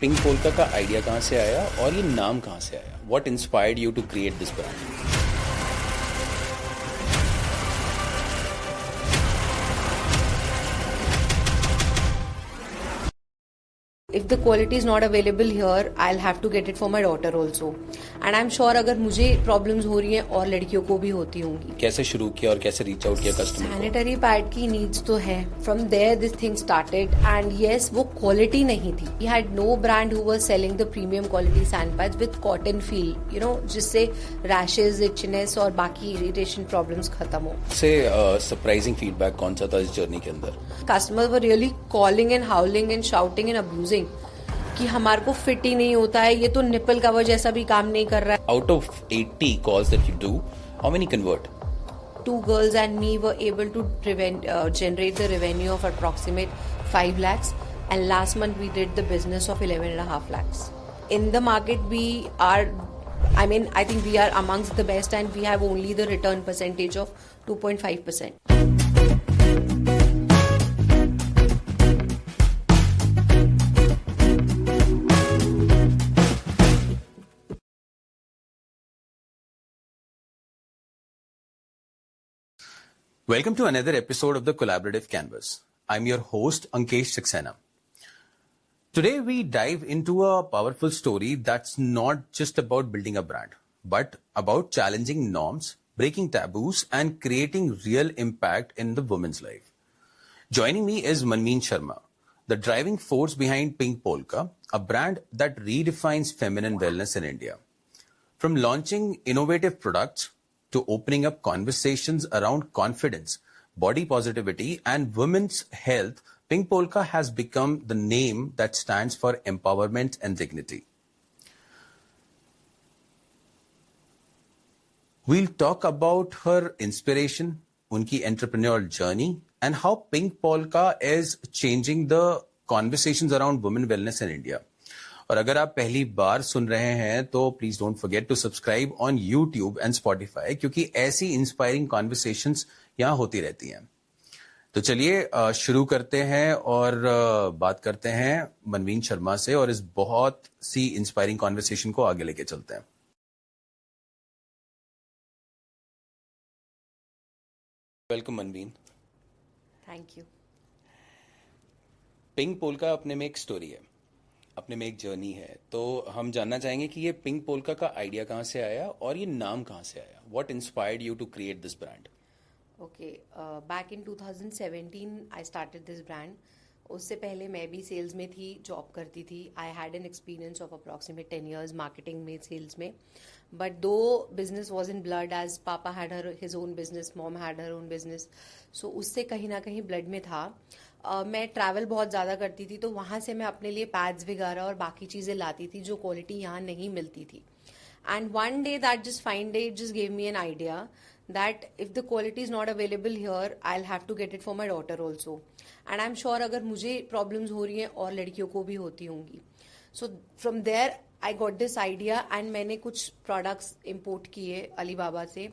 Pink polka का idea कहाँ से आया और ये नाम कहाँ से आया? What inspired you to create this brand? If the quality is not available here, I'll have to get it for my daughter also. And I'm sure अगर मुझे problems हो रही हैं और लड़कियों को भी होती होंगी. कैसे शुरू किया और कैसे रीच आउट किया कस्टमर को? Sanitary pad की needs तो है. From there this thing started and yes वो quality नहीं थी. We had no brand who was selling the premium quality sand pads with cotton feel, you know, जिससे rashes, itchiness और बाकी irritation problems खत्म हो. से सरप्राइजिंग फीडबैक कौन सा था इस जर्नी के अंदर? Customers were really calling and howling and shouting and abusing. कि हमारे को फिट ही नहीं होता है, ये तो निपल कवर जैसा भी काम नहीं कर रहा है. Out of 80 calls that you do, how many convert? 2 girls and me were able to generate the revenue of approximate 5 lakhs and last month we did the business of 11.5 lakhs. In the market I think we are amongst the best and we have only the return percentage of 2.5%. Welcome to another episode of the Collaborative Canvas. I'm your host, Ankesh Saxena. Today we dive into a powerful story that's not just about building a brand, but about challenging norms, breaking taboos, and creating real impact in the woman's life. Joining me is Manmeen Sharma, the driving force behind Pink Polka, a brand that redefines feminine wellness in India. From launching innovative products to opening up conversations around confidence, body positivity, and women's health, Pink Polka has become the name that stands for empowerment and dignity. We'll talk about her inspiration, unki entrepreneurial journey, and how Pink Polka is changing the conversations around women wellness in India. और अगर आप पहली बार सुन रहे हैं तो please don't forget to subscribe on YouTube and Spotify, क्योंकि ऐसी inspiring conversations यहाँ होती रहती हैं. तो चलिए शुरू करते हैं और बात करते हैं मनमीन शर्मा से और इस बहुत सी इंस्पायरिंग कॉन्वर्सेशन को आगे लेके चलते हैं. Welcome Manmeen. Thank you. Pink polka अपने में एक स्टोरी है, अपने में एक जर्नी है. तो हम जानना चाहेंगे कि ये पिंक पोल्का का आइडिया कहाँ से आया और ये नाम कहाँ से आया? What inspired you to create this brand? Okay, back in 2017 I started this brand. उससे पहले मैं भी सेल्स में थी, जॉब करती थी. I had an experience of approximate 10 years marketing में, सेल्स में. But though business was in blood, as papa had his own business, mom had her own business. So उससे कहीं ना कहीं ब्लड में था. मैं ट्रैवल बहुत ज़्यादा करती थी, तो वहाँ से मैं अपने लिए पैड्स वगैरह और बाकी चीज़ें लाती थी जो क्वालिटी यहाँ नहीं मिलती थी. And one day that just fine day it just give me an idea that if the quality is not available here, I'll have to get it for my daughter also. And I'm sure अगर मुझे problems हो रही हैं और लड़कियों को भी होती होंगी. So from there I got this idea and मैंने कुछ products import किए अलीबाबा से.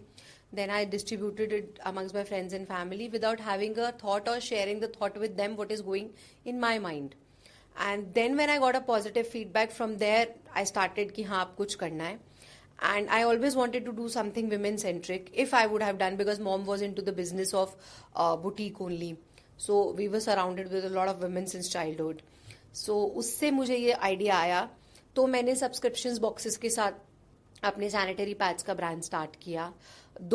Then I distributed it amongst my friends and family without having a thought or sharing the thought with them what is going in my mind. And then when I got a positive feedback from there, I started कि हाँ अब कुछ करना है. And I always wanted to do something women-centric. If I would have done, because mom was into the business of boutique only. So we were surrounded with a lot of women since childhood. So उससे मुझे ये idea आया. तो मैंने subscriptions boxes के साथ अपने sanitary pads का brand start किया.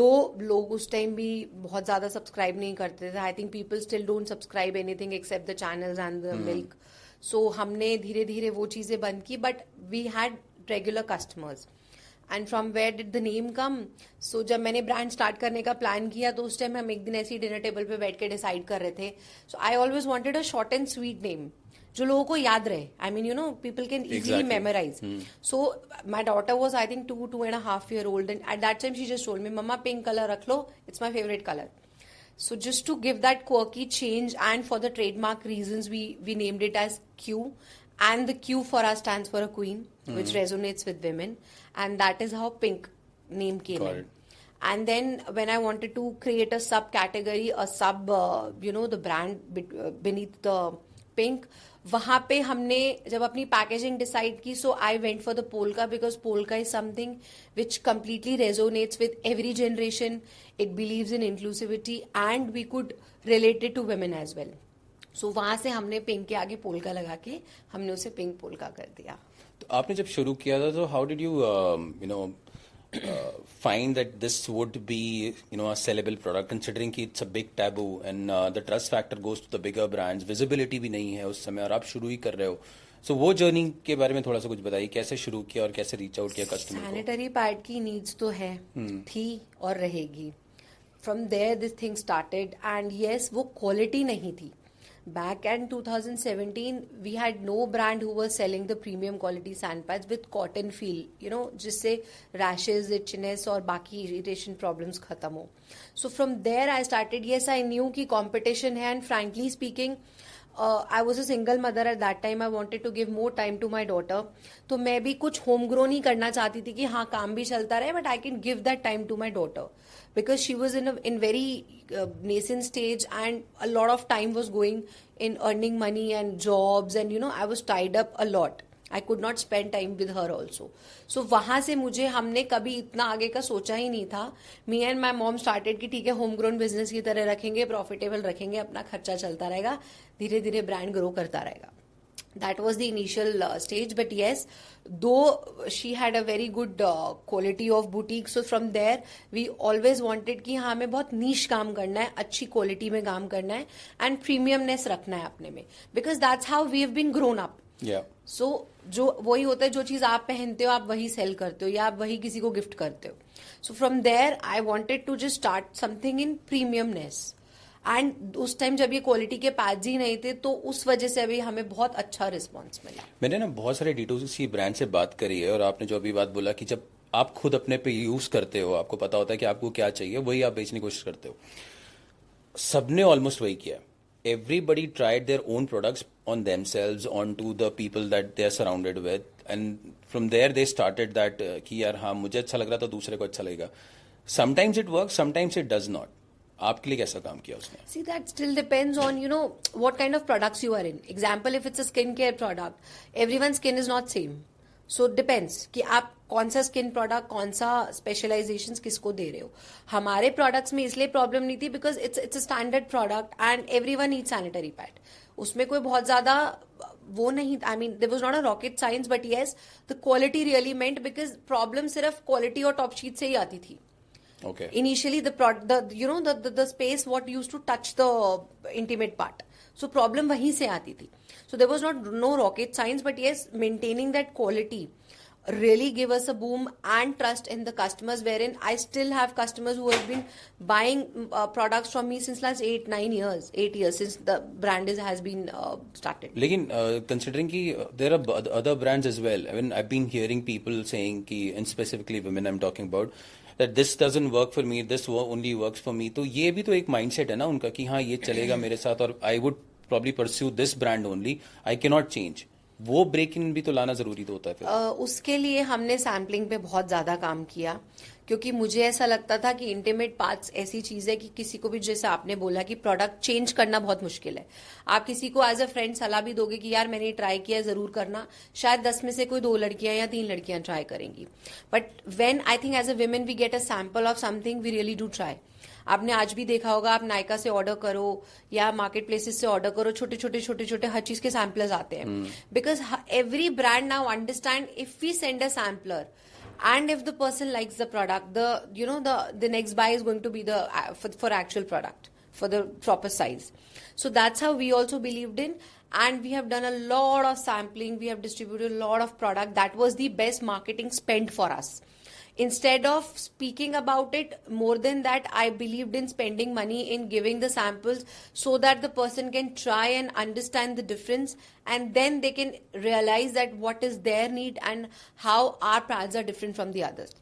दो लोग उस टाइम भी बहुत ज़्यादा सब्सक्राइब नहीं करते थे. I think people still don't subscribe anything except the channels and the milk. So हमने धीरे धीरे वो चीज़ें बंद की. But we had regular customers. And from where did the name come? So जब मैंने ब्रांड स्टार्ट करने का प्लान किया तो उस टाइम हम एक दिन ऐसे ही डिनर टेबल पे बैठ के डिसाइड कर रहे थे. So I always wanted a short and sweet name जो लोगों को याद रहे. I mean you know people can easily memorise. So my daughter was I think 2.5 years old and at that time she just told me, मम्मा pink colour रख लो, it's my favourite colour. So just to give that quirky change and for the trademark reasons, we named it as Q. And the Q for us stands for a queen, which resonates with women. And that is how Pink name came in. And then when I wanted to create a subcategory, the brand beneath the pink. वहां पे हमने जब अपनी packaging decide की, so I went for the polka because polka is something which completely resonates with every generation. It believes in inclusivity and we could related to women as well. So वहां से हमने pink के आगे polka लगा के हमने उसे pink polka कर दिया. तो आपने जब शुरू किया था, तो how did you find that this would be a sellable product, considering कि it's a big taboo and the trust factor goes to the bigger brands, visibility भी नहीं है उस समय और आप शुरू ही कर रहे हो. So वो जर्नी के बारे में थोड़ा सा कुछ बताइए, कैसे शुरू किया और कैसे रीच आउट किया कस्टमर को. सैनिटरी पैड की नीड्स तो है, थी और रहेगी. From there this thing started and yes, वो क्वालिटी नहीं थी. Back in 2017, we had no brand who was selling the premium quality sand pads with cotton feel, जिससे rashes, itchiness और बाकी irritation problems खत्म हो. So from there I started. Yes, I knew कि competition है, and frankly speaking, I was a single mother at that time. I wanted to give more time to my daughter. तो मैं भी कुछ homegrown ही करना चाहती थी कि हाँ काम भी चलता रहे, but I can give that time to my daughter because she was in very nascent stage and a lot of time was going in earning money and jobs, and I was tied up a lot. I could not spend time with her also. So वहां से मुझे हमने कभी इतना आगे का सोचा ही नहीं था. Me and my mom started कि ठीक है होम ग्रोन बिजनेस की तरह रखेंगे, प्रॉफिटेबल रखेंगे, अपना खर्चा चलता रहेगा, धीरे धीरे ब्रांड ग्रो करता रहेगा. That was the initial stage, but yes, though she had a very good quality of boutique, so from there we always wanted कि हाँ हमें बहुत niche काम करना है, अच्छी quality में काम करना है, and premiumness रखना है अपने में, because that's how we have been grown up. Yeah. So जो वही होता है, जो चीज आप पहनते हो आप वही सेल करते हो या आप वही किसी को गिफ्ट करते हो. So from there I wanted to just start something in premiumness. And उस टाइम जब ये क्वालिटी के पैड्स ही नहीं थे, तो उस वजह से अभी हमें बहुत अच्छा रिस्पॉन्स मिला. मैंने ना बहुत सारे D2C ब्रांड से बात करी है, और आपने जो अभी बात बोला कि जब आप खुद अपने पे यूज करते हो, आपको पता होता है कि आपको क्या चाहिए, वही आप बेचने की कोशिश करते हो. सबने ऑलमोस्ट वही किया. Everybody tried their own products on themselves, on to the people that they are surrounded with, and from there they started that कि यार हाँ मुझे अच्छा लग रहा था, दूसरे को अच्छा लगेगा. Sometimes it work, sometimes it does not. आपके लिए कैसा काम किया उसने? See, that still depends on what kind of products you are in. Example, if it's a skincare product, everyone's skin is not same. So depends कि आप कौन सा स्किन प्रोडक्ट, कौन सा स्पेशलाइजेशन किसको दे रहे हो. हमारे प्रोडक्ट्स में इसलिए प्रॉब्लम नहीं थी because it's a standard product and everyone needs sanitary pad. उसमें कोई बहुत ज्यादा वो नहीं, I mean there was not a rocket science, but yes the quality really meant, because problem सिर्फ क्वालिटी और टॉप शीट से ही आती थी. Okay. Initially, the space what used to touch the intimate part. So problem वहीं से आती थी. So there was no rocket science, but yes, maintaining that quality really gave us a boom and trust in the customers, wherein I still have customers who have been buying products from me since last 8 years since the brand has been started. लेकिन considering कि there are other brands as well, I mean I've been hearing people saying कि, and specifically women I'm talking about, that this doesn't work for me, this only works for me. तो ये भी तो एक mindset है ना उनका कि हाँ ये चलेगा मेरे साथ, और I would probably pursue this brand only, I cannot change. वो ब्रेक इन भी तो लाना जरूरी तो होता है फिर. उसके लिए हमने सैम्पलिंग पे बहुत ज्यादा काम किया, क्योंकि मुझे ऐसा लगता था कि इंटीमेट पार्ट्स ऐसी चीज है कि किसी को भी, जैसे आपने बोला कि प्रोडक्ट चेंज करना बहुत मुश्किल है. आप किसी को एज अ फ्रेंड सलाह भी दोगे कि यार मैंने ट्राई किया, जरूर करना, शायद 10 में से कोई 2 लड़कियां या 3 लड़कियां ट्राई करेंगी. But when I think as a women we get a sample of something, we really do try. आपने आज भी देखा होगा, आप नायका से ऑर्डर करो या मार्केट प्लेसेस से ऑर्डर करो, छोटे छोटे हर चीज के सैम्पलर्स आते हैं, because every brand now understand if we send a sampler and if the person likes the product, the next buy is going to be the for actual product, for the proper size. So that's how we also believed in, and we have done a lot of sampling, we have distributed a lot of product. That was the best marketing spend for us. Instead of speaking about it, more than that, I believed in spending money in giving the samples so that the person can try and understand the difference, and then they can realize that what is their need and how our pads are different from the others.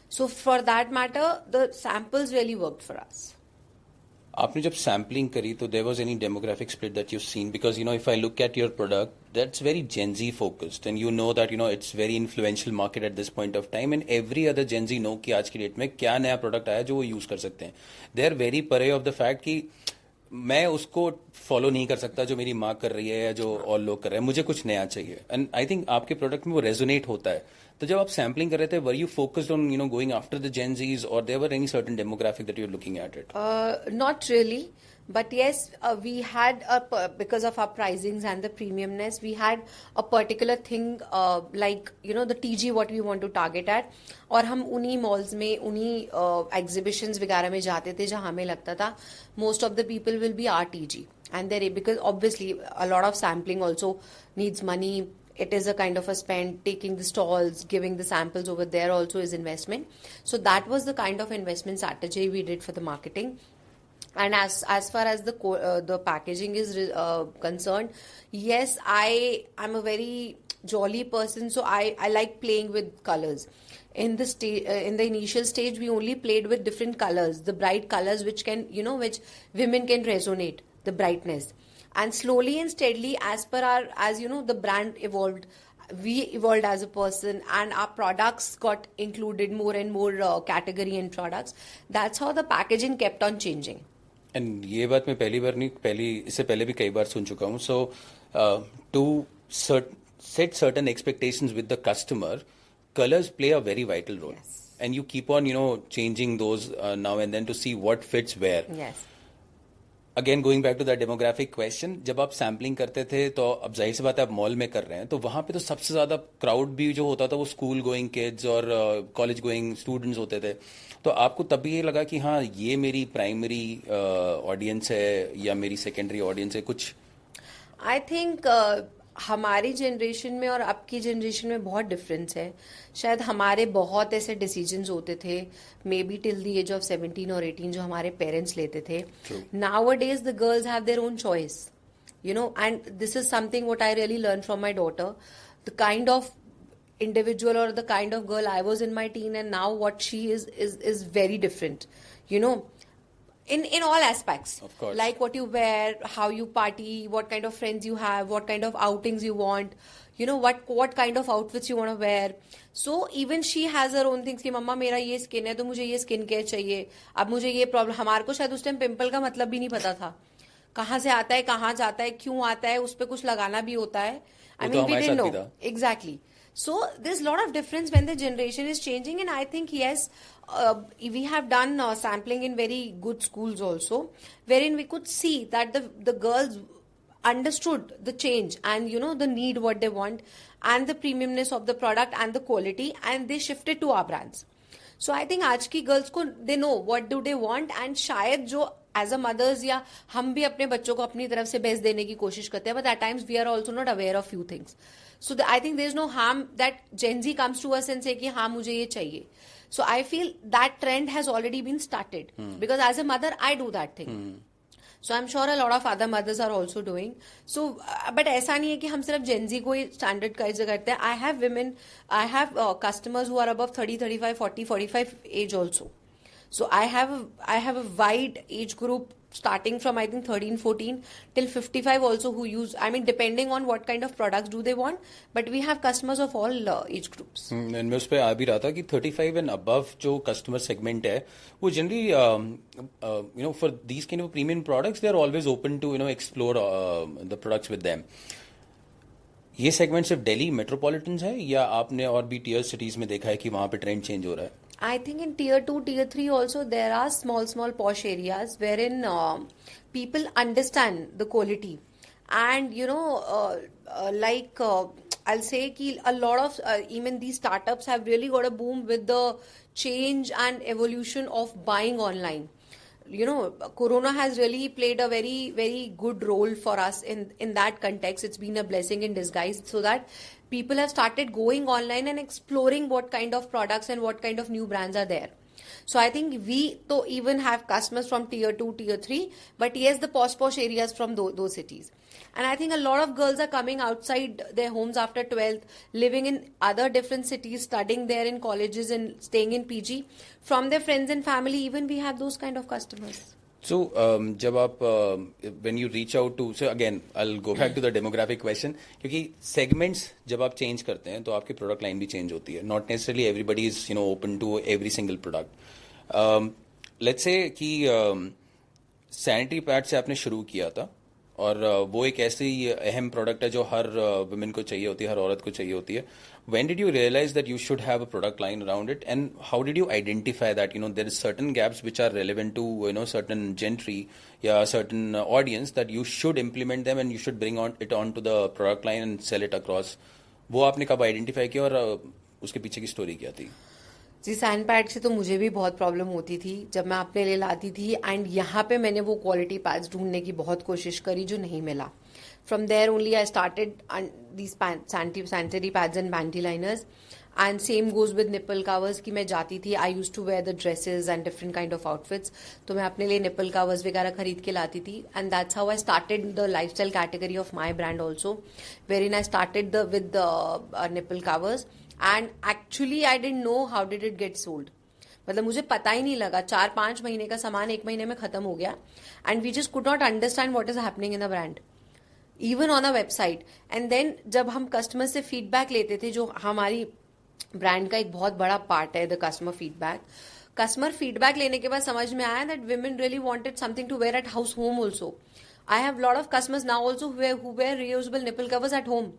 So for that matter, the samples really worked for us. आपने जब sampling करी तो there was any demographic split that you seen, because if I look at your product that's very Gen Z focused, and that it's very influential market at this point of time, and every other Gen Z know कि आज की date में क्या नया product आया जो वो use कर सकते हैं. दे आर वेरी परे ऑफ द फैक्ट कि मैं उसको फॉलो नहीं कर सकता जो मेरी माँ कर रही है या जो और लोग कर रहे हैं, मुझे कुछ नया चाहिए. एंड आई थिंक आपके प्रोडक्ट में वो रेजोनेट होता है. तो जब आप सैम्पलिंग कर रहे थे, were you focused on going after the gen Zs, और there were any certain demographic that you are looking at it? Not really, but yes, we had because of our pricings and the premiumness, we had a particular thing, like the TG what we want to target at. और हम उन्हीं malls में उन्हीं exhibitions वगैरह में जाते थे जहाँ हमें लगता था most of the people will be our TG, and there because obviously a lot of sampling also needs money. It is a kind of a spend. Taking the stalls, giving the samples over there also is investment. So that was the kind of investment strategy we did for the marketing. And as far as the packaging is concerned, yes, I'm a very jolly person, so I like playing with colors. In the initial stage, we only played with different colors, the bright colors which can which women can resonate, the brightness. And slowly and steadily, as the brand evolved, we evolved as a person, and our products got included more and more category and products. That's how the packaging kept on changing. And ये बात मैं पहली बार नहीं, इससे पहले भी कई बार सुन चुका हूँ. So to set certain expectations with the customer, colors play a very vital role. Yes. And you keep on changing those now and then to see what fits where. Yes. Again going back to the demographic question, जब आप sampling करते थे तो अब जाहिर सी बात है आप मॉल में कर रहे हैं, तो वहां पे तो सबसे ज्यादा क्राउड भी जो होता था वो स्कूल गोइंग किड्स और कॉलेज गोइंग स्टूडेंट्स होते थे. तो आपको तब भी ये लगा कि हाँ ये मेरी प्राइमरी ऑडियंस है या मेरी सेकेंडरी ऑडियंस है कुछ? आई थिंक हमारी जनरेशन में और अब की जनरेशन में बहुत डिफरेंस है. शायद हमारे बहुत ऐसे डिसीजंस होते थे maybe till the age of 17 और 18 जो हमारे पेरेंट्स लेते थे. Nowadays the girls have their own choice, and this is something what I really learn from my daughter. The kind of individual or the kind of girl I was in my teen and now what she is very different, in all aspects. Of course. Like what you wear, how you party, what kind of friends you have, what kind of outings you want, what kind of outfits you want to wear. So even she has her own things कि मम्मा मेरा ये skin है तो मुझे ये skin care चाहिए, अब मुझे ये प्रॉब्लम. हमारे को शायद उस टाइम पिंपल का मतलब भी नहीं पता था, कहाँ से आता है, कहाँ जाता है, क्यों आता है, उस पर कुछ लगाना भी होता है. I mean, we didn't know. Exactly. So there's a lot of difference when the generation is changing, and I think yes, we have done sampling in very good schools also, wherein we could see that the girls understood the change and the need what they want and the premiumness of the product and the quality, and they shifted to our brands. So I think आज की girls को they know what do they want, and शायद जो as a mother's या हम भी अपने बच्चों को अपनी तरफ से बेस्ट देने की कोशिश करते हैं, but at times we are also not aware of few things. So I think there is no harm that gen Z comes to us and say कि हाँ मुझे ये चाहिए. So I feel that trend has already been started because as a mother I do that thing. So I'm sure a lot of other mothers are also doing. So, but ऐसा नहीं है कि हम सिर्फ Gen Z को ही standard काइज करते हैं. I have women, I have customers who are above 30, 35, 40, 45 age also. So I have a wide age group starting from I think 13, 14 till 55 also who use, I mean depending on what kind of products do they want, but we have customers of all age groups. And मैं उस पर आ भी रहा था कि 35 and above जो customer segment है वो generally for these kind of premium products they are always open to explore the products with them. ये सेगमेंट सिर्फ दिल्ली मेट्रोपॉलिटन है या आपने और भी टीयर सिटीज में देखा है कि वहां पे ट्रेंड चेंज हो रहा है? I think in tier 2, tier 3 also there are small posh areas wherein people understand the quality, and I'll say ki a lot of even these startups have really got a boom with the change and evolution of buying online. Corona has really played a very, very good role for us in that context. It's been a blessing in disguise, so that people have started going online and exploring what kind of products and what kind of new brands are there. So I think we though even have customers from tier 2, tier 3, but yes, the posh areas from those cities. And I think a lot of girls are coming outside their homes after 12th, living in other different cities, studying there in colleges and staying in PG. From their friends and family, even we have those kind of customers. So, जब आप when you reach out to, so again I'll go back to the demographic question, क्योंकि segments जब आप change करते हैं तो आपकी product line भी change होती है. Not necessarily everybody is open to every single product. Let's say कि सैनिटरी पैड से आपने शुरू किया था और वो एक ऐसी अहम प्रोडक्ट है जो हर वुमेन को चाहिए होती है, हर औरत को चाहिए होती है. When did you realize that you should have a product line around it, and how did you identify that there is certain gaps which are relevant to certain gentry, yeah, certain audience, that you should implement them and you should bring it onto the product line and sell it across. वो आपने कब identify किया और उसके पीछे की story क्या थी? जी, सैंड पैड से तो मुझे भी बहुत प्रॉब्लम होती थी जब मैं अपने लिए लाती थी, एंड यहाँ पे मैंने वो क्वालिटी पैड्स ढूंढने की बहुत कोशिश करी जो नहीं मिला. From there only I started these sanitary pads and panty liners, and same goes with nipple covers कि मैं जाती थी, I used to wear the dresses and different kind of outfits, तो मैं अपने लिए nipple covers वगैरह खरीद के लाती थी, and that's how I started the lifestyle category of my brand also, wherein I started with the nipple covers, and actually I didn't know how did it get sold. मतलब मुझे पता ही नहीं लगा, 4-5 महीने का सामान 1 महीने में खत्म हो गया, and we just could not understand what is happening in the brand even on a website. And then जब हम कस्टमर से फीडबैक लेते थे, जो हमारी ब्रांड का एक बहुत बड़ा पार्ट है, द कस्टमर फीडबैक लेने के बाद समझ में आया that women really wanted something to wear at house home also. I have lot of customers now also who wear reusable nipple covers at home.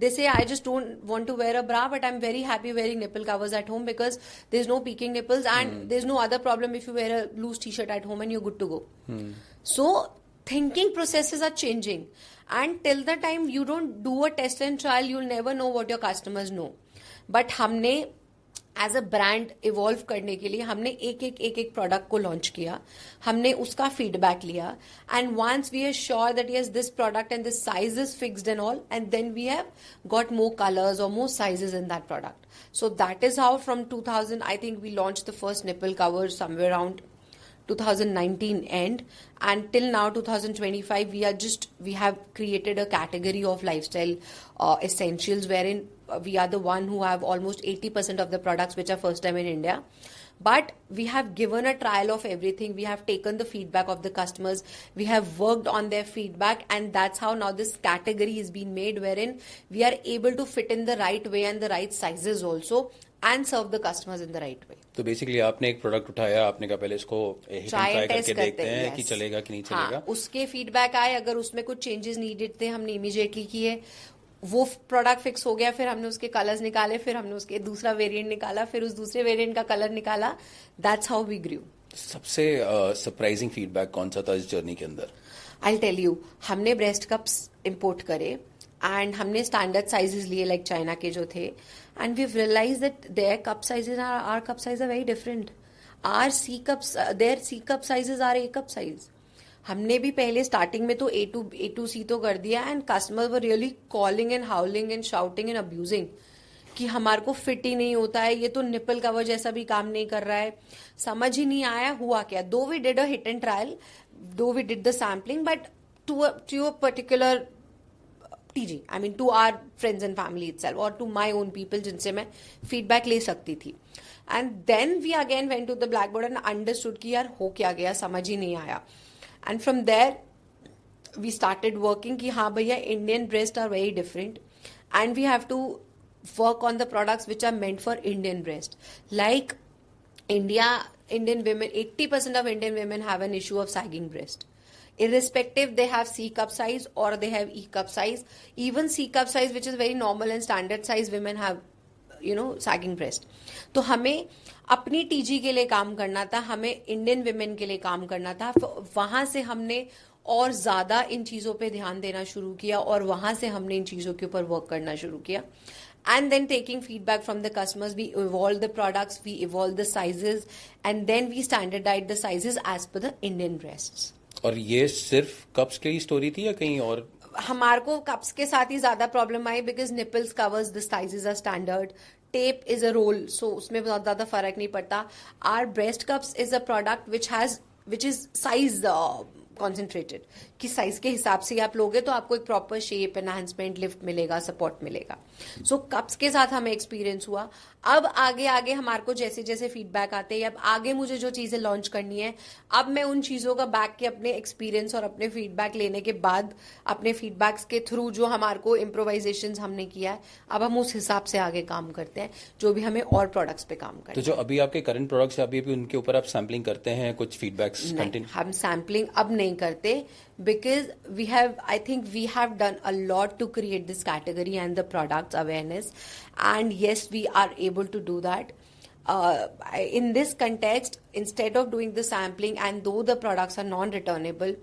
They say, I just don't want to wear a bra, but I'm very happy wearing nipple covers at home because there's no peeking nipples and there's no other problem if you wear a loose t-shirt at home and you're good to go. So thinking processes are changing, and till the time you don't do a test and trial, you'll never know what your customers know. But हमने as a brand evolve करने के लिए हमने एक product को launch किया, हमने उसका फीडबैक लिया, and once we are sure that yes this product and this size is fixed and all, and then we have got more colours और more sizes in that product. So that is how from 2000, I think we launched the first nipple cover somewhere around 2019 end, and till now 2025 we have created a category of lifestyle essentials wherein we are the one who have almost 80% of the products which are first time in India. But we have given a trial of everything. We have taken the feedback of the customers. We have worked on their feedback, and that's how now this category is being made, wherein we are able to fit in the right way and the right sizes also, and serve the customers in the right way. तो basically आपने एक product उठाया, आपने कहा पहले इसको try करके देखते हैं कि चलेगा कि नहीं चलेगा. उसके फीडबैक आए, अगर उसमें कुछ चेंजेस नीडेड थे हमने इमीडिएटली किए, वो प्रोडक्ट फिक्स हो गया, फिर हमने उसके कलर्स निकाले, फिर हमने उसके दूसरा वेरिएंट निकाला, फिर उस दूसरे वेरिएंट का कलर निकाला. That's how we grew. सबसे सरप्राइजिंग फीडबैक कौन सा था इस जर्नी के अंदर? आई टेल यू, हमने ब्रेस्ट कप्स इंपोर्ट करे एंड हमने स्टैंडर्ड साइजेस लिए लाइक चाइना के जो थे, and we realise that their cup sizes are cup size are very different. Our C cups, their C cup sizes are A cup size. हमने भी पहले starting में तो ए टू सी तो कर दिया, and customer were really calling and howling and shouting and abusing कि हमारे को फिट ही नहीं होता है, ये तो निपल कवर जैसा भी काम नहीं कर रहा है. समझ ही नहीं आया हुआ क्या. Though we did a hit and trial, though we did the sampling, but to a particular TG, I mean to our friends and family itself, और टू माई ओन पीपल जिनसे मैं फीडबैक ले सकती थी. And then we again went to the blackboard and understood कि यार हो क्या गया, समझ ही नहीं आया. And from there, we started working कि हाँ भैया, Indian breasts are very different, and we have to work on the products which are meant for Indian breast. Like Indian women, 80% of Indian women have an issue of sagging breast. Irrespective, they have C cup size or they have E cup size. Even C cup size, which is very normal and standard size, women have sagging breast. तो हमें अपनी TG के लिए काम करना था, हमें Indian women के लिए काम करना था. वहां से हमने और ज्यादा इन चीजों पे ध्यान देना शुरू किया, और वहां से हमने इन चीजों के ऊपर वर्क करना शुरू किया. And then taking feedback from the customers, we evolved the products, we evolved the sizes, and then we standardized the sizes as per the Indian breasts. और ये सिर्फ कप्स की स्टोरी थी या कहीं और? हमारे को कप्स के साथ ही ज्यादा प्रॉब्लम आई, because nipples covers the sizes are standard, tape is a roll, so उसमें बहुत ज्यादा फर्क नहीं पड़ता. Our breast cups is a product which is size concentrated कि साइज के हिसाब से आप लोगे तो आपको एक प्रॉपर शेप, एनहांसमेंट, लिफ्ट मिलेगा, सपोर्ट मिलेगा. सो कप्स के साथ हमें एक्सपीरियंस हुआ. अब आगे आगे हमारे को जैसे जैसे फीडबैक आते हैं, अब आगे मुझे जो चीजें लॉन्च करनी है, अब मैं उन चीजों का बैक के अपने एक्सपीरियंस और अपने फीडबैक लेने के बाद, अपने फीडबैक्स के थ्रू जो हमारे को इम्प्रोवाइजेशन हमने किया है, अब हम उस हिसाब से आगे काम करते हैं जो भी हमें और प्रोडक्ट्स पे काम करना. तो जो अभी आपके करंट प्रोडक्ट्स अभी उनके ऊपर आप सैम्पलिंग करते हैं, कुछ फीडबैक्स कंटिन्यू? हम सैम्पलिंग अब नहीं करते because I think we have done a lot to create this category and the products awareness, and yes, we are able to do that. In this context, instead of doing the sampling, and though the products are non-returnable,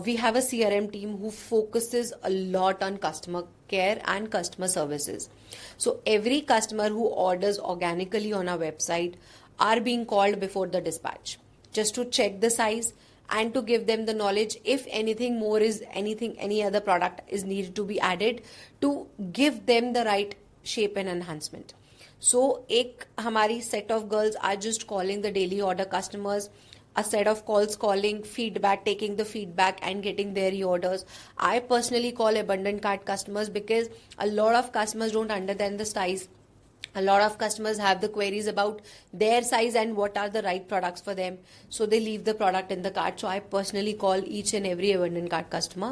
we have a CRM team who focuses a lot on customer care and customer services. So every customer who orders organically on our website are being called before the dispatch just to check the size and to give them the knowledge if anything more is any other product is needed to be added to give them the right shape and enhancement. So एक हमारी set of girls are just calling the daily order customers, a set of calls calling feedback, taking the feedback and getting their reorders. I personally call abundant cart customers because a lot of customers don't understand the size. A lot of customers have the queries about their size and what are the right products for them. So they leave the product in the cart. So I personally call each and every abandoned cart customer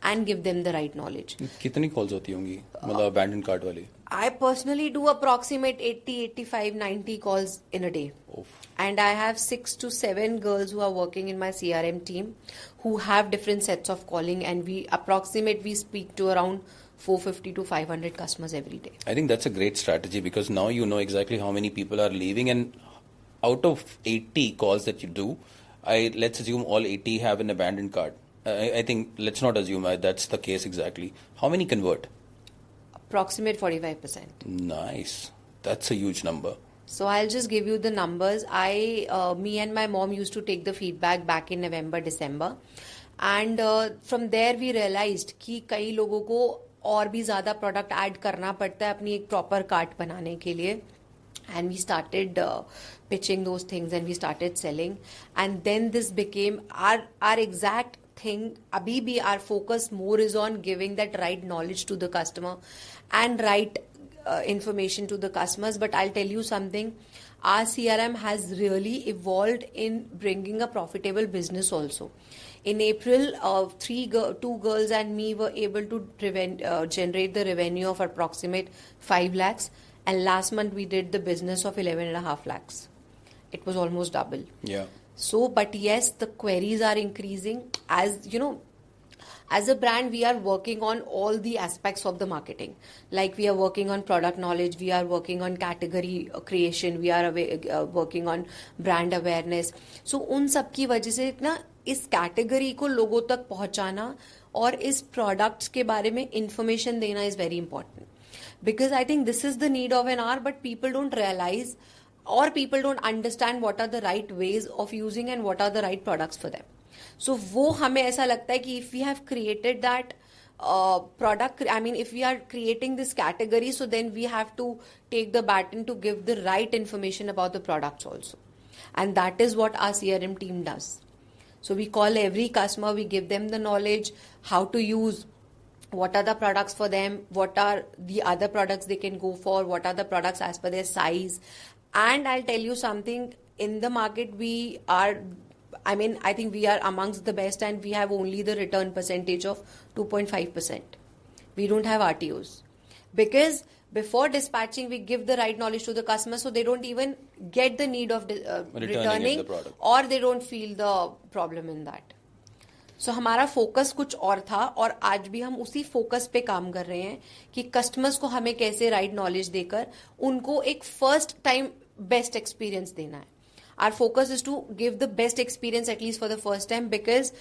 and give them the right knowledge. कितनी calls होती होंगी मतलब abandoned cart वाली? I personally do approximate 80, 85, 90 calls in a day. Oof. And I have 6 to 7 girls who are working in my CRM team who have different sets of calling, and we speak to around 450 to 500 customers every day. I think that's a great strategy because now you know exactly how many people are leaving, and out of 80 calls that you do, let's assume all 80 have an abandoned cart. I think let's not assume that's the case exactly. How many convert? Approximate 45%. Nice. That's a huge number. So I'll just give you the numbers. Me and my mom used to take the feedback back in November, December. And from there we realized कि कई लोगों को और भी ज़्यादा product add करना पड़ता है अपनी एक प्रॉपर कार्ट बनाने के लिए. And we started pitching those things and we started selling. And then this became our exact thing. Abhi bhi our focus more is on giving that right knowledge to the customer and right information to the customers. But I'll tell you something, our CRM has really evolved in bringing a profitable business also. In April, 2 girls and me were able to generate the revenue of approximate 5 lakhs. And last month we did the business of 11.5 lakhs. It was almost double. Yeah. So, but yes, the queries are increasing. As you know, as a brand, we are working on all the aspects of the marketing. Like we are working on product knowledge, we are working on category creation, we are working on brand awareness. So, उन सब की वजह से ना इस category को लोगों तक पहुंचाना और इस प्रोडक्ट्स के बारे में इंफॉर्मेशन देना is very important. Because I think this is the need of an hour, but people don't realize or people don't understand what are the right ways of using and what are the right products for them. So वो हमें ऐसा लगता है कि if we have created that product, I mean if we are creating this category, so then we have to take the baton to give the right information about the products also. And that is what our CRM team does. So we call every customer, we give them the knowledge, how to use, what are the products for them, what are the other products they can go for, what are the products as per their size. And I'll tell you something, in the market I think we are amongst the best, and we have only the return percentage of 2.5%. We don't have RTOs. Because before dispatching, we give the right knowledge to the customer, so they don't even get the need of returning, or they don't feel the problem in that. So हमारा focus कुछ और था, और आज भी हम उसी focus पे काम कर रहे हैं कि कस्टमर्स को हमें कैसे राइट नॉलेज देकर उनको एक फर्स्ट टाइम बेस्ट एक्सपीरियंस देना है. Our focus is to give the best experience at least for the first time, because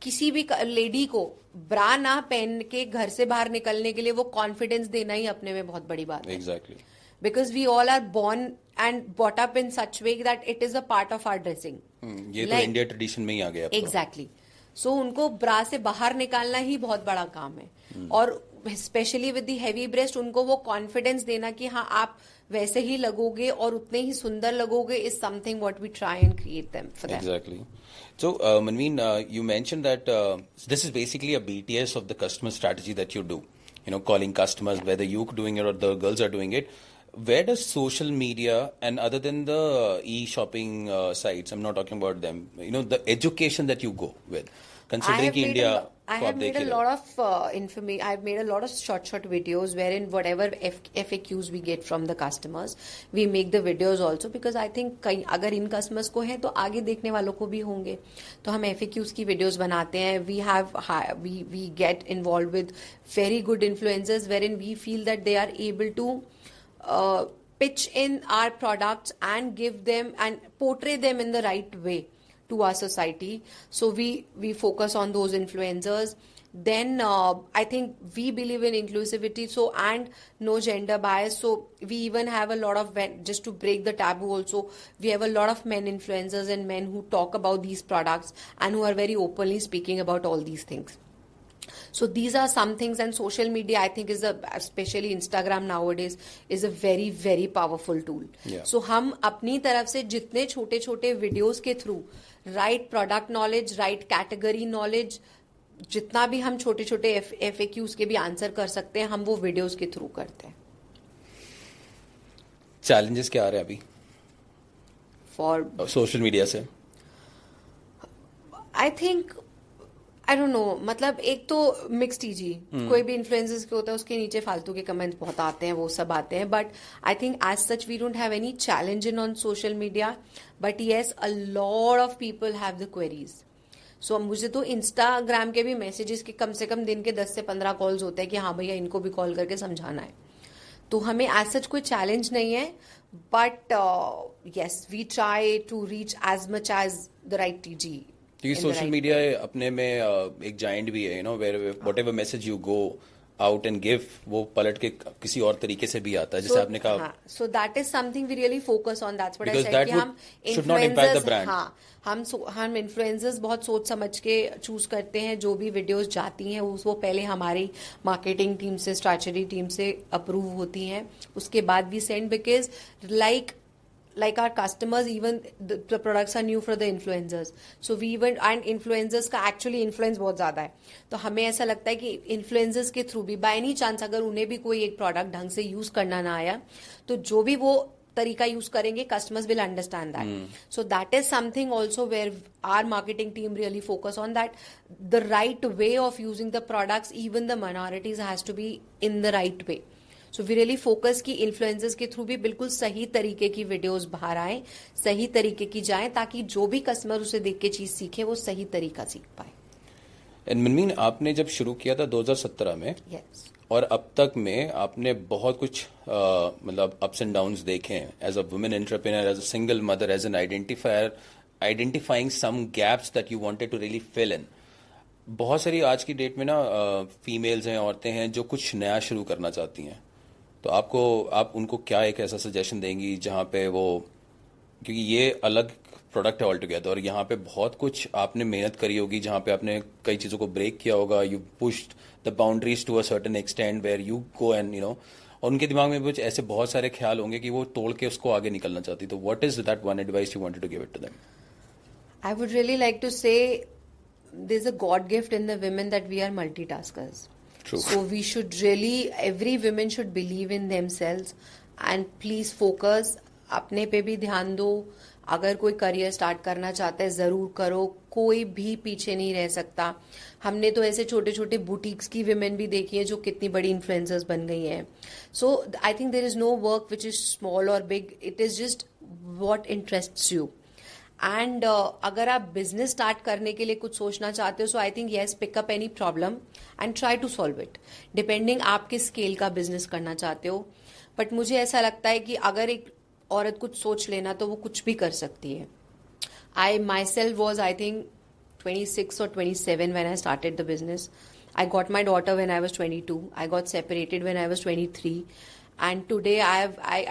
किसी भी लेडी को ब्रा ना पहन के घर से बाहर निकलने के लिए वो कॉन्फिडेंस देना ही अपने में बहुत बड़ी बात है. Exactly. Because we all are born and brought up in such way that it is a part of our dressing. ये तो इंडिया ट्रेडिशन में ही आ गया. Exactly. सो उनको ब्रा से बाहर निकालना ही बहुत बड़ा काम है। और specially with the heavy breast उनको वो कॉन्फिडेंस देना कि हाँ आप वैसे ही लगोगे और उतने ही सुंदर लगोगे is something what we try and create them for them. Exactly. So, Manveen, you mentioned that this is basically a BTS of the customer strategy that you do. You know, calling customers, whether you're doing it or the girls are doing it. Where does social media and other than the e-shopping sites, I'm not talking about them, you know, the education that you go with, considering कि India I have made a lot of information. I've made a lot of short videos wherein whatever FAQs we get from the customers, we make the videos also because I think कहीं अगर इन customers को है तो आगे देखने वालों को भी होंगे, तो हम FAQs की videos बनाते हैं. We get involved with very good influencers wherein we feel that they are able to pitch in our products and give them and portray them in the right way to our society. So we focus on those influencers. Then I think we believe in inclusivity, so and no gender bias. So we even have a lot of just to break the taboo also, we have a lot of men influencers and men who talk about these products and who are very openly speaking about all these things. So these are some things, and social media I think especially Instagram nowadays is a very very powerful tool. Yeah. So हम अपनी तरफ से जितने छोटे छोटे videos के through right product knowledge, right category knowledge, जितना भी हम छोटे छोटे FAQs के भी आंसर कर सकते हैं हम वो videos के थ्रू करते हैं. challenges क्या आ रहे हैं अभी For social media से? I think I don't know, मतलब एक तो मिक्स्ड ही जी, कोई भी इन्फ्लुएंसर्स के होता है उसके नीचे फालतू के कमेंट बहुत आते हैं, वो सब आते हैं, but I think as such we don't have any challenge in on social media, but yes a lot of people have the queries. So मुझे तो इंस्टाग्राम के भी मैसेजेस के कम से कम दिन के 10 से 15 कॉल्स होते हैं कि हाँ भैया इनको भी कॉल करके समझाना है. तो हमें एज सच कोई चैलेंज नहीं है, but yes we try to reach as much as the right TG. क्योंकि सोशल मीडिया अपने में एक जाइंट भी है, you know, where whatever message you go out and give वो पलट के किसी और तरीके से भी आता है, जैसे आपने कहा. So that is something we really focus on. That's what I said कि हम इन्फ्लुएंसर्स, हम इन्फ्लुएंसर्स बहुत सोच समझ के चूज करते हैं. जो भी वीडियोस जाती हैं वो पहले हमारी मार्केटिंग टीम से, स्ट्रैटेजी टीम से अप्रूव होती हैं, उसके बाद we send, because like our customers, even the products are new for the influencers, so we even, and influencers का actually influence बहुत ज्यादा है, तो हमें ऐसा लगता है कि influencers के थ्रू भी by any chance अगर उन्हें भी कोई एक प्रोडक्ट ढंग से यूज करना ना आया तो जो भी वो तरीका यूज करेंगे customers will understand that. So that is something also where our marketing team really focus on, that the right way of using the products, even the minorities, has to be in the right way. So we really focus की influencers के through भी बिल्कुल सही तरीके की videos बाहर आए, सही तरीके की जाए, ताकि जो भी कस्टमर उसे देख के चीज सीखे वो सही तरीका सीख पाए. एंड मनमीन, आपने जब शुरू किया था 2017 में, yes. और अब तक में आपने बहुत कुछ मतलब अप्स एंड डाउन्स देखे हैं as a women entrepreneur, as a single mother, as an identifying some gaps that you wanted to really fill in. बहुत सारी आज की डेट में ना फीमेल्स हैं, औरतें हैं जो कुछ नया शुरू करना चाहती हैं, तो आप उनको क्या एक ऐसा सजेशन देंगी जहाँ पे वो, क्योंकि ये अलग प्रोडक्ट है ऑल टुगेदर और यहाँ पे बहुत कुछ आपने मेहनत करी होगी, जहाँ पे आपने कई चीज़ों को ब्रेक किया होगा, you pushed the boundaries to a certain extend where you go and you know, और उनके दिमाग में कुछ ऐसे बहुत सारे ख्याल होंगे कि वो तोड़ के उसको आगे निकलना चाहती, तो what is that one advice you wanted to give it to them? I would really like to say there is a god gift in the women that we are multitaskers. True. So we should really, every woman should believe in themselves and please focus. अपने पे भी ध्यान दो. अगर कोई career start करना चाहता है जरूर करो, कोई भी पीछे नहीं रह सकता. हमने तो ऐसे छोटे छोटे बुटीक्स की विमेन भी देखी है जो कितनी बड़ी इन्फ्लुएंसर्स बन गई हैं. So I think there is no work which is small और big, it is just what interests you. And अगर आप बिजनेस स्टार्ट करने के लिए कुछ सोचना चाहते हो, so I think yes, pick up any problem and try to solve it, depending आप किस स्केल का बिजनेस करना चाहते हो. बट मुझे ऐसा लगता है कि अगर एक औरत कुछ सोच लेना तो वो कुछ भी कर सकती है. I myself was I think 26 or 27 when I started the business. I got my daughter when I was 22. I got separated when I was 23. And today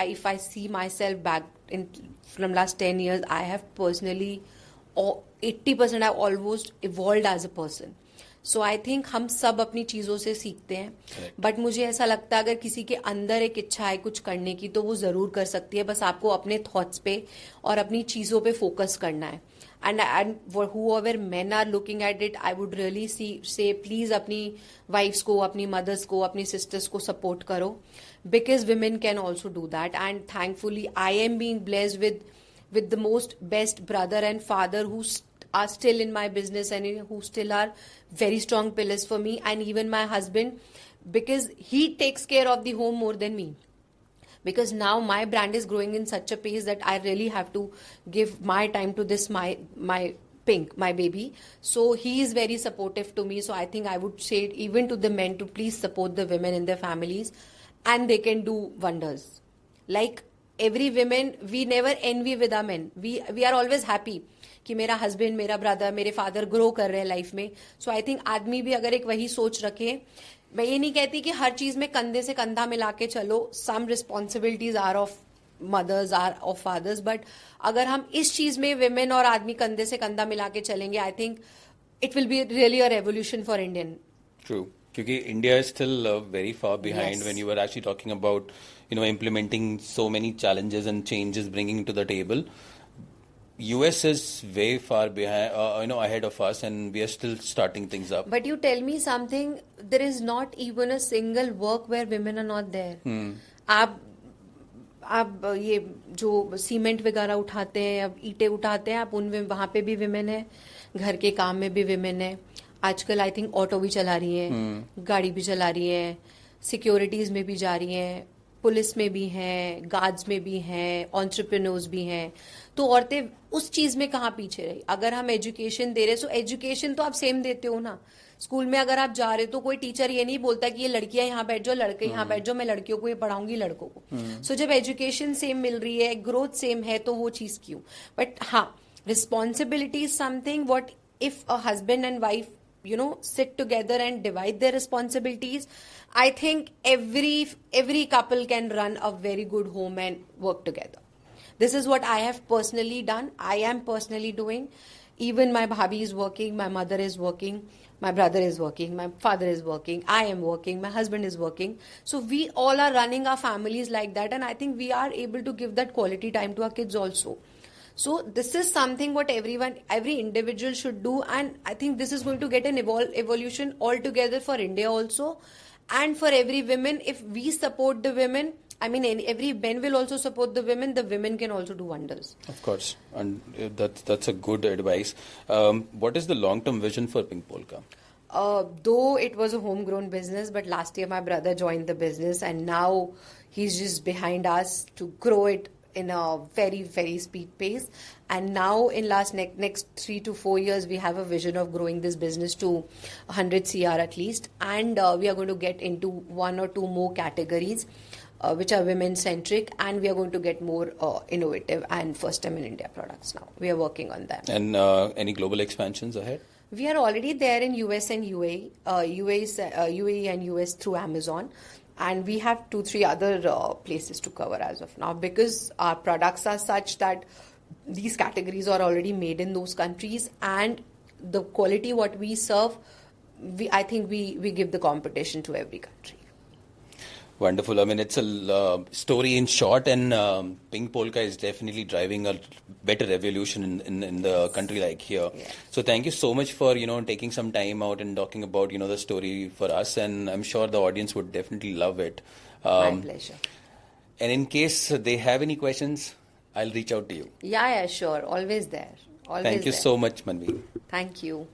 if I see myself back from last 10 years, I have personally 80% I've almost evolved as a person. So I think हम सब अपनी चीजों से सीखते हैं, but मुझे ऐसा लगता है अगर किसी के अंदर एक इच्छा है कुछ करने की तो वो जरूर कर सकती है, बस आपको अपने थॉट्स पे और अपनी चीजों पे फोकस करना है. And whoever men are looking at it, I would really say please अपनी वाइफ्स को, अपनी मदर्स को, अपनी सिस्टर्स को सपोर्ट करो, because women can also do that. And thankfully I am being blessed with the most best brother and father who are still in my business and who still are very strong pillars for me, and even my husband, because he takes care of the home more than me, because now my brand is growing in such a pace that I really have to give my time to this my Pink, my baby. So he is very supportive to me. So I think I would say even to the men to please support the women in their families, and they can do wonders. Like every women, we never envy with our men. We are always happy कि मेरा husband, मेरा brother, मेरे father grow कर रहे हैं life में. सो I think आदमी भी अगर एक वही सोच रखे, मैं ये नहीं कहती कि हर चीज में कंधे से कंधा मिला के चलो, some responsibilities are of mothers, are of fathers, but अगर हम इस चीज में विमेन और आदमी कंधे से कंधा मिला के चलेंगे, I think it will be really a revolution for Indian. True, क्योंकि India is still very far behind when you are actually talking about implementing so many challenges and changes, bringing to the table. US is way far behind, ahead of us, and we are still starting things up. But you tell me something, there is not even a single work where women are not there. आप ये जो cement वगैरह उठाते हैं, अब ईंटें उठाते हैं, आप उनमें वहां पे भी विमेन है, घर के काम में भी विमेन है. आजकल आई थिंक ऑटो भी चला रही है, गाड़ी भी चला रही है, सिक्योरिटीज में भी जा रही है, पुलिस में भी हैं, गार्ड्स में भी हैं, एंटरप्रेन्योर्स भी हैं. तो औरतें उस चीज में कहाँ पीछे रही. अगर हम एजुकेशन दे रहे, सो एजुकेशन तो आप सेम देते हो ना. स्कूल में अगर आप जा रहे हो तो कोई टीचर ये नहीं बोलता कि ये लड़कियां यहाँ बैठ जाओ, लड़के यहाँ बैठ जाओ, मैं लड़कियों को ये पढ़ाऊंगी, लड़कों को. सो जब एजुकेशन सेम मिल रही है, ग्रोथ सेम है, तो वो चीज क्यों. बट हाँ, responsibility is something what if a husband and wife sit together and divide their responsibilities, I think every couple can run a very good home and work together. This is what I have personally done. I am personally doing. Even my bhabhi is working, my mother is working, my brother is working, my father is working, I am working, my husband is working. So we all are running our families like that, and I think we are able to give that quality time to our kids also. So this is something what every individual should do, and I think this is going to get an evolution altogether for India also, and for every women. If we support the women, I mean every men will also support the women. The women can also do wonders. Of course, and that's a good advice. What is the long-term vision for Pink Polka? Though it was a homegrown business, but last year my brother joined the business, and now he's just behind us to grow it in a very, very speed pace. And now in next 3 to 4 years, we have a vision of growing this business to 100 CR at least. And we are going to get into 1 or 2 more categories, which are women centric, and we are going to get more innovative and first time in India products now. We are working on them. And any global expansions ahead? We are already there in US and UAE, UAE and US through Amazon. And we have 2-3 other places to cover as of now, because our products are such that these categories are already made in those countries, and the quality what we serve, I think we give the competition to every country. Wonderful. I mean, it's a story in short, and Pink Polka is definitely driving a better revolution in the country like here. Yeah. So thank you so much for, taking some time out and talking about, the story for us, and I'm sure the audience would definitely love it. My pleasure. And in case they have any questions, I'll reach out to you. Yeah, sure. Always there. Always Thank you there. so much, Manveen. Thank you.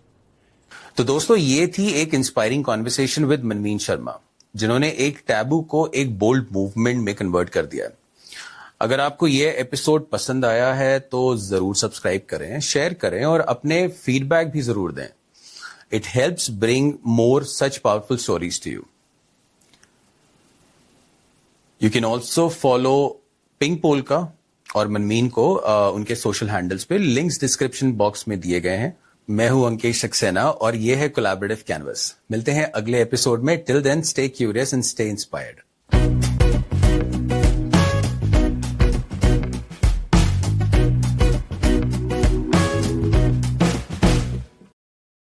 तो दोस्तों, ये थी एक inspiring conversation with मनवीन Sharma, जिन्होंने एक taboo को एक bold movement में कन्वर्ट कर दिया. अगर आपको ये एपिसोड पसंद आया है तो जरूर सब्सक्राइब करें, शेयर करें और अपने फीडबैक भी जरूर दें. It helps bring more such powerful stories to you. You can also follow Pink Polka और मनमीन को उनके सोशल हैंडल्स पे. लिंक्स डिस्क्रिप्शन बॉक्स में दिए गए हैं. मैं हूं अंकेश सक्सेना और ये है कोलैबोरेटिव कैनवस. मिलते हैं अगले एपिसोड में. Till then, stay curious and stay inspired.